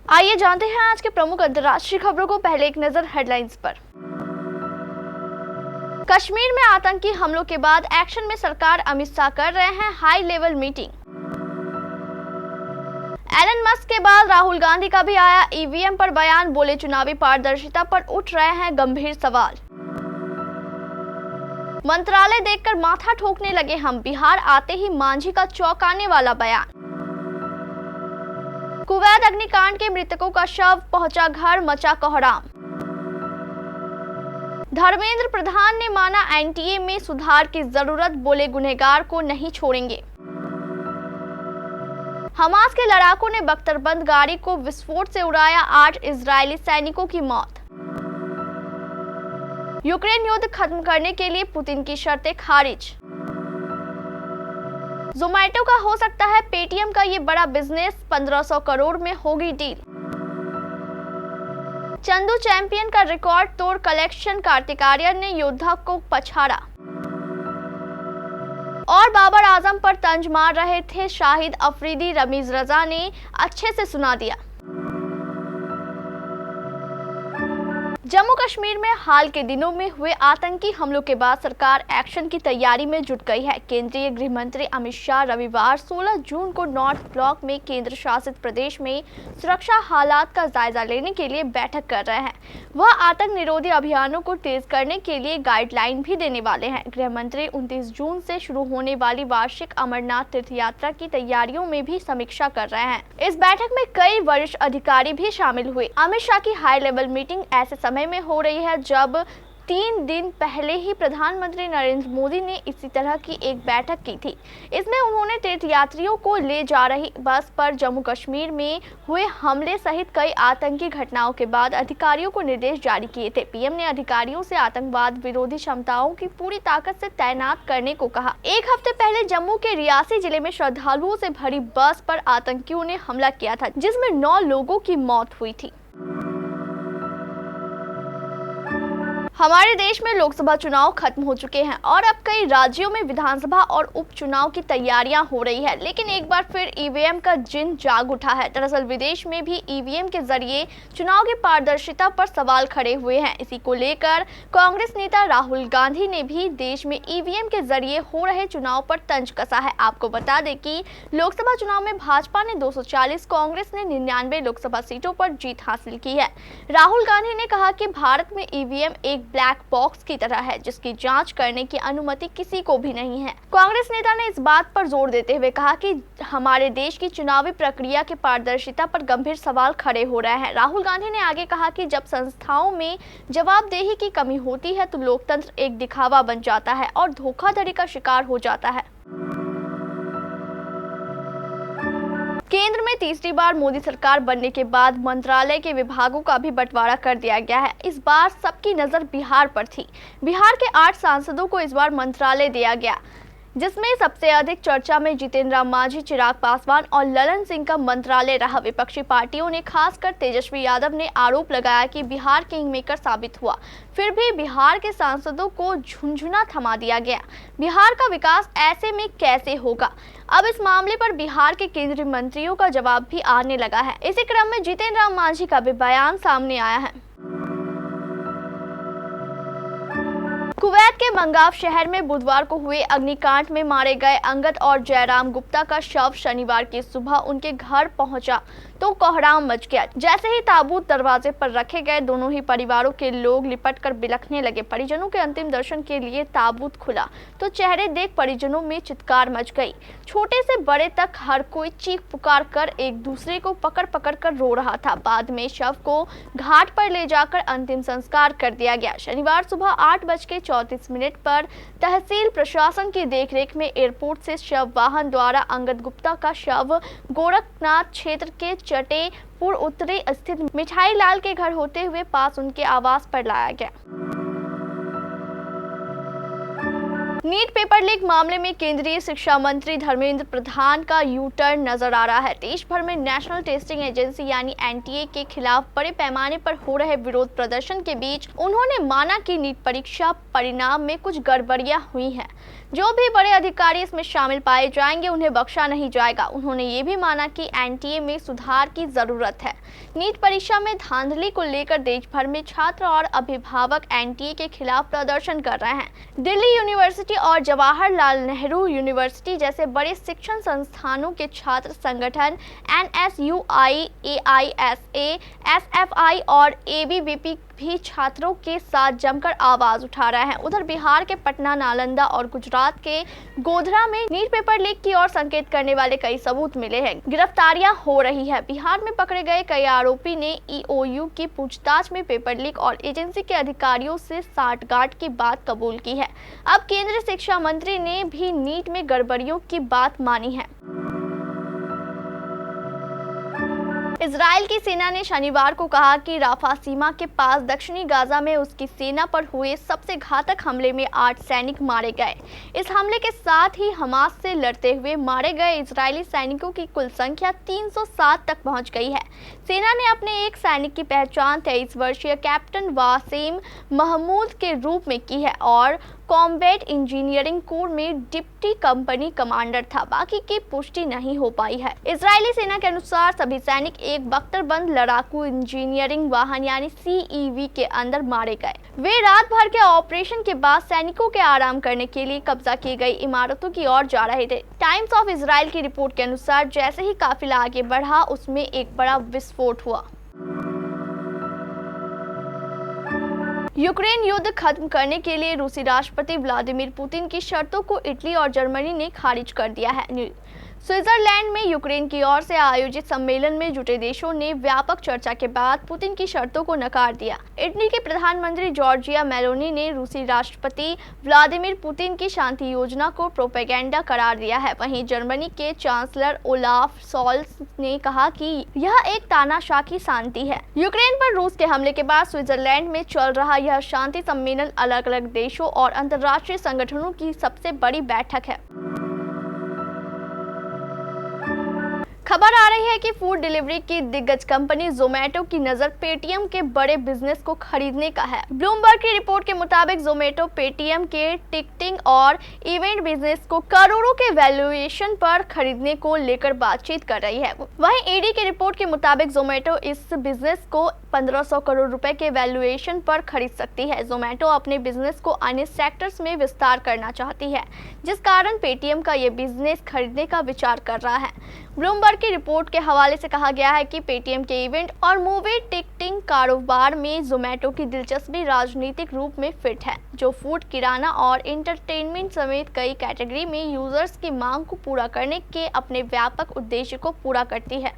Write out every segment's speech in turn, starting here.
आइए जानते हैं आज के प्रमुख अंतर्राष्ट्रीय खबरों को। पहले एक नजर हेडलाइंस पर। कश्मीर में आतंकी हमलों के बाद एक्शन में सरकार, अमित शाह कर रहे हैं high level meeting. Elon Musk के बाद राहुल गांधी का भी आया ईवीएम पर बयान, बोले चुनावी पारदर्शिता पर उठ रहे हैं गंभीर सवाल। मंत्रालय देखकर माथा ठोकने लगे हम, बिहार आते ही मांझी का चौंकाने वाला बयान। कुवैत अग्निकांड के मृतकों का शव पहुंचा घर, मचा कोहराम। धर्मेंद्र प्रधान ने माना एनटीए में सुधार की जरूरत, बोले गुनहगार को नहीं छोड़ेंगे। हमास के लड़ाकों ने बख्तरबंद गाड़ी को विस्फोट से उड़ाया, 8 इजरायली सैनिकों की मौत। यूक्रेन युद्ध खत्म करने के लिए पुतिन की शर्तें खारिज। जोमैटो का हो सकता है पेटीएम का ये बड़ा बिजनेस, 1500 करोड़ में होगी डील। चंदू चैंपियन का रिकॉर्ड तोड़ कलेक्शन, कार्तिक आर्यन ने योद्धा को पछाड़ा। और बाबर आजम पर तंज मार रहे थे शाहिद अफरीदी, रमीज रजा ने अच्छे से सुना दिया। जम्मू कश्मीर में हाल के दिनों में हुए आतंकी हमलों के बाद सरकार एक्शन की तैयारी में जुट गई है। केंद्रीय गृह मंत्री अमित शाह रविवार 16 जून को नॉर्थ ब्लॉक में केंद्र शासित प्रदेश में सुरक्षा हालात का जायजा लेने के लिए बैठक कर रहे हैं। वह आतंक निरोधी अभियानों को तेज करने के लिए गाइडलाइन भी देने वाले हैं। गृह मंत्री 29 जून से शुरू होने वाली वार्षिक अमरनाथ तीर्थ यात्रा की तैयारियों में भी समीक्षा कर रहे हैं। इस बैठक में कई वरिष्ठ अधिकारी भी शामिल हुए। अमित शाह की हाई लेवल मीटिंग ऐसे समय में हो रही है जब 3 दिन पहले ही प्रधानमंत्री नरेंद्र मोदी ने इसी तरह की एक बैठक की थी। इसमें उन्होंने तीर्थयात्रियों को ले जा रही बस पर जम्मू कश्मीर में हुए हमले सहित कई आतंकी घटनाओं के बाद अधिकारियों को निर्देश जारी किए थे। पीएम ने अधिकारियों से आतंकवाद विरोधी क्षमताओं की पूरी ताकत से तैनात करने को कहा। एक हफ्ते पहले जम्मू के रियासी जिले में श्रद्धालुओं से भरी बस पर आतंकियों ने हमला किया था, जिसमें 9 लोगों की मौत हुई थी। हमारे देश में लोकसभा चुनाव खत्म हो चुके हैं और अब कई राज्यों में विधानसभा और उपचुनाव की तैयारियां हो रही है, लेकिन एक बार फिर ईवीएम का जिन जाग उठा है। दरअसल विदेश में भी ईवीएम के जरिए चुनाव की पारदर्शिता पर सवाल खड़े हुए हैं। इसी को लेकर कांग्रेस नेता राहुल गांधी ने भी देश में ईवीएम के जरिए हो रहे चुनाव पर तंज कसा है। आपको बता दें कि लोकसभा चुनाव में भाजपा ने 240, कांग्रेस ने 99 लोकसभा सीटों पर जीत हासिल की है। राहुल गांधी ने कहा कि भारत में ईवीएम एक ब्लैक बॉक्स की तरह है, जिसकी जांच करने की अनुमति किसी को भी नहीं है। कांग्रेस नेता ने इस बात पर जोर देते हुए कहा कि हमारे देश की चुनावी प्रक्रिया की पारदर्शिता पर गंभीर सवाल खड़े हो रहे हैं। राहुल गांधी ने आगे कहा कि जब संस्थाओं में जवाबदेही की कमी होती है तो लोकतंत्र एक दिखावा बन जाता है और धोखाधड़ी का शिकार हो जाता है। केंद्र में तीसरी बार मोदी सरकार बनने के बाद मंत्रालय के विभागों का भी बंटवारा कर दिया गया है। इस बार सबकी नजर बिहार पर थी। बिहार के 8 सांसदों को इस बार मंत्रालय दिया गया, जिसमें सबसे अधिक चर्चा में जितेंद्र राम मांझी, चिराग पासवान और ललन सिंह का मंत्रालय रहा। विपक्षी पार्टियों ने, खासकर तेजस्वी यादव ने आरोप लगाया कि बिहार किंगमेकर साबित हुआ। फिर भी बिहार के सांसदों को झुनझुना थमा दिया गया। बिहार का विकास ऐसे में कैसे होगा? अब इस मामले पर बिहार के केंद्रीय मंत्रियों का जवाब भी आने लगा है। इसी क्रम में जितेंद्र राम मांझी का भी बयान सामने आया है। कुवैत के मंगाव शहर में बुधवार को हुए अग्निकांड में मारे गए अंगद और जयराम गुप्ता का शव शनिवार की सुबह उनके घर पहुंचा तो कोहराम मच गया। जैसे ही ताबूत दरवाजे पर रखे गए, दोनों ही परिवारों के लोग लिपटकर बिलखने लगे। परिजनों के अंतिम दर्शन के लिए ताबूत खुला तो चेहरे देख परिजनों में चित्कार मच गई। छोटे से बड़े तक हर कोई चीख पुकार कर एक दूसरे को पकड़ पकड़ कर रो रहा था। बाद में शव को घाट पर ले जाकर अंतिम संस्कार कर दिया गया। शनिवार सुबह 8:34 पर तहसील प्रशासन की देखरेख में एयरपोर्ट से शव वाहन द्वारा अंगद गुप्ता का शव गोरखनाथ क्षेत्र के चटेपुर उत्तरी स्थित मिठाई लाल के घर होते हुए पास उनके आवास पर लाया गया। नीट पेपर लीक मामले में केंद्रीय शिक्षा मंत्री धर्मेंद्र प्रधान का यू टर्न नजर आ रहा है। देश भर में नेशनल टेस्टिंग एजेंसी यानी एनटीए के खिलाफ बड़े पैमाने पर हो रहे विरोध प्रदर्शन के बीच उन्होंने माना कि नीट परीक्षा परिणाम में कुछ गड़बड़ियां हुई हैं। जो भी बड़े अधिकारी इसमें शामिल पाए जाएंगे उन्हें बख्शा नहीं जाएगा। उन्होंने ये भी माना कि एनटीए में सुधार की जरूरत है। नीट परीक्षा में धांधली को लेकर देश भर में छात्र और अभिभावक एनटीए के खिलाफ प्रदर्शन कर रहे हैं। दिल्ली यूनिवर्सिटी और जवाहरलाल नेहरू यूनिवर्सिटी जैसे बड़े शिक्षण संस्थानों के छात्र संगठन एनएसयूआई, एआईएसए, एसएफआई और एबीवीपी भी छात्रों के साथ जमकर आवाज उठा रहे हैं। उधर बिहार के पटना, नालंदा और गुजरात के गोधरा में नीट पेपर लीक की ओर संकेत करने वाले कई सबूत मिले हैं। गिरफ्तारियां हो रही है। बिहार में पकड़े गए कई आरोपी ने ईओयू की पूछताछ में पेपर लीक और एजेंसी के अधिकारियों से साठगांठ की बात कबूल की है। अब केंद्रीय शिक्षा मंत्री ने भी नीट में गड़बड़ियों की बात मानी है। इजराइल की सेना ने शनिवार को कहा कि राफा सीमा के पास दक्षिणी गाजा में उसकी सेना पर हुए सबसे घातक हमले में 8 सैनिक मारे गए। इस हमले के साथ ही हमास से लड़ते हुए मारे गए इजरायली सैनिकों की कुल संख्या 307 तक पहुंच गई है। सेना ने अपने एक सैनिक की पहचान 23 वर्षीय कैप्टन वासीम महमूद के रूप में की है और कॉम्बैट इंजीनियरिंग कोर में डिप्टी कंपनी कमांडर था। बाकी की पुष्टि नहीं हो पाई है। इजरायली सेना के अनुसार सभी सैनिक एक बख्तरबंद लड़ाकू इंजीनियरिंग वाहन यानी सीईवी के अंदर मारे गए। वे रात भर के ऑपरेशन के बाद सैनिकों के आराम करने के लिए कब्जा की गई इमारतों की ओर जा रहे थे। टाइम्स ऑफ इजराइल की रिपोर्ट के अनुसार जैसे ही काफिला आगे बढ़ा उसमें एक बड़ा विस्फोट हुआ। यूक्रेन युद्ध खत्म करने के लिए रूसी राष्ट्रपति व्लादिमीर पुतिन की शर्तों को इटली और जर्मनी ने खारिज कर दिया है। स्विट्जरलैंड में यूक्रेन की ओर से आयोजित सम्मेलन में जुटे देशों ने व्यापक चर्चा के बाद पुतिन की शर्तों को नकार दिया। इटली के प्रधानमंत्री जॉर्जिया मेलोनी ने रूसी राष्ट्रपति व्लादिमीर पुतिन की शांति योजना को प्रोपेगेंडा करार दिया है। वहीं जर्मनी के चांसलर ओलाफ शॉल्ज ने कहा कि यह एक तानाशाह की शांति है। यूक्रेन पर रूस के हमले के बाद स्विट्जरलैंड में चल रहा यह शांति सम्मेलन अलग अलग देशों और अंतर्राष्ट्रीय संगठनों की सबसे बड़ी बैठक है। खबर आ रही है कि फूड डिलीवरी की दिग्गज कंपनी जोमेटो की नजर पेटीएम के बड़े बिजनेस को खरीदने का है। ब्लूमबर्ग की रिपोर्ट के मुताबिक जोमेटो पेटीएम के टिकटिंग और इवेंट बिजनेस को करोड़ों के वैल्यूएशन पर खरीदने को लेकर बातचीत कर रही है। वहीं ईडी की रिपोर्ट के मुताबिक जोमेटो इस बिजनेस को 1500 करोड़ रुपए के वैल्यूएशन पर खरीद सकती है। जोमेटो अपने बिजनेस को अन्य सेक्टर्स में विस्तार करना चाहती है, जिस कारण पेटीएम का ये बिजनेस खरीदने का विचार कर रहा है। ब्लूमबर्ग की रिपोर्ट के हवाले से कहा गया है कि पेटीएम के इवेंट और मूवी टिकटिंग कारोबार में जोमेटो की दिलचस्पी राजनीतिक रूप में फिट है, जो फूड, किराना और एंटरटेनमेंट समेत कई कैटेगरी में यूजर्स की मांग को पूरा करने के अपने व्यापक उद्देश्य को पूरा करती है।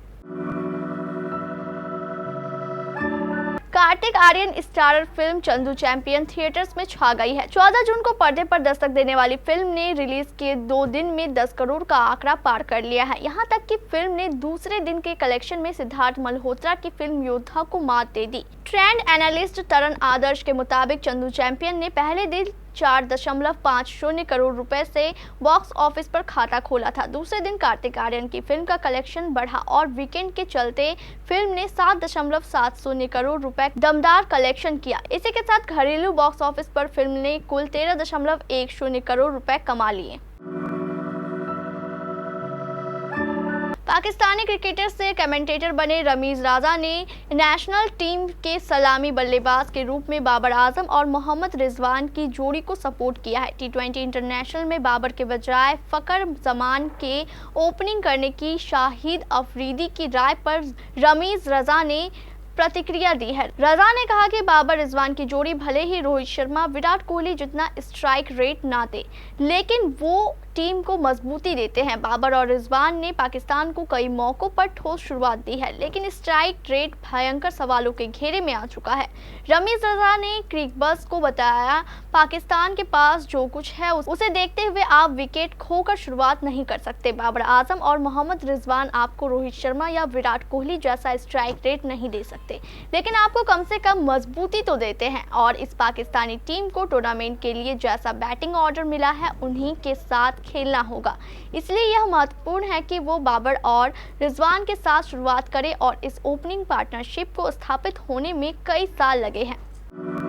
Kartik Aaryan starrer film Chandu Champion theatres में छा गई है। 14 जून को पर्दे पर दस्तक देने वाली फिल्म ने रिलीज के 2 दिन में 10 करोड़ का आंकड़ा पार कर लिया है। यहां तक कि फिल्म ने दूसरे दिन के कलेक्शन में सिद्धार्थ मल्होत्रा की फिल्म योद्धा को मात दे दी। ट्रेंड एनालिस्ट तरन आदर्श के मुताबिक चंदू चैंपियन ने पहले दिन 4.50 करोड़ रुपए से बॉक्स ऑफिस पर खाता खोला था। दूसरे दिन कार्तिक आर्यन की फिल्म का कलेक्शन बढ़ा और वीकेंड के चलते फिल्म ने 7.70 करोड़ रुपए दमदार कलेक्शन किया। इसी के साथ घरेलू बॉक्स ऑफिस पर फिल्म ने कुल 13.10 करोड़ रुपए कमा लिए। पाकिस्तानी क्रिकेटर से कमेंटेटर बने रमीज राजा ने नेशनल टीम के सलामी बल्लेबाज के रूप में बाबर आजम और मोहम्मद रिजवान की जोड़ी को सपोर्ट किया है। टी20 इंटरनेशनल में बाबर के बजाय फकर जमान के ओपनिंग करने की शाहिद अफरीदी की राय पर रमीज रजा ने प्रतिक्रिया दी है। रजा ने कहा कि बाबर रिजवान की जोड़ी भले ही रोहित शर्मा, विराट कोहली जितना स्ट्राइक रेट ना दे, लेकिन वो टीम को मजबूती देते हैं। बाबर और रिजवान ने पाकिस्तान को कई मौकों पर ठोस शुरुआत दी है, लेकिन स्ट्राइक रेट भयंकर सवालों के घेरे में आ चुका है। रमीज रजा ने क्रिकबज़ को बताया, पाकिस्तान के पास जो कुछ है उसे देखते हुए आप विकेट खोकर शुरुआत नहीं कर सकते। बाबर आजम और मोहम्मद रिजवान आपको रोहित शर्मा या विराट कोहली जैसा स्ट्राइक रेट नहीं दे सकते, लेकिन आपको कम से कम मजबूती तो देते हैं। और इस पाकिस्तानी टीम को टूर्नामेंट के लिए जैसा बैटिंग ऑर्डर मिला है उन्हीं के साथ खेलना होगा। इसलिए यह महत्वपूर्ण है कि वो बाबर और रिजवान के साथ शुरुआत करें और इस ओपनिंग पार्टनरशिप को स्थापित होने में कई साल लगे हैं।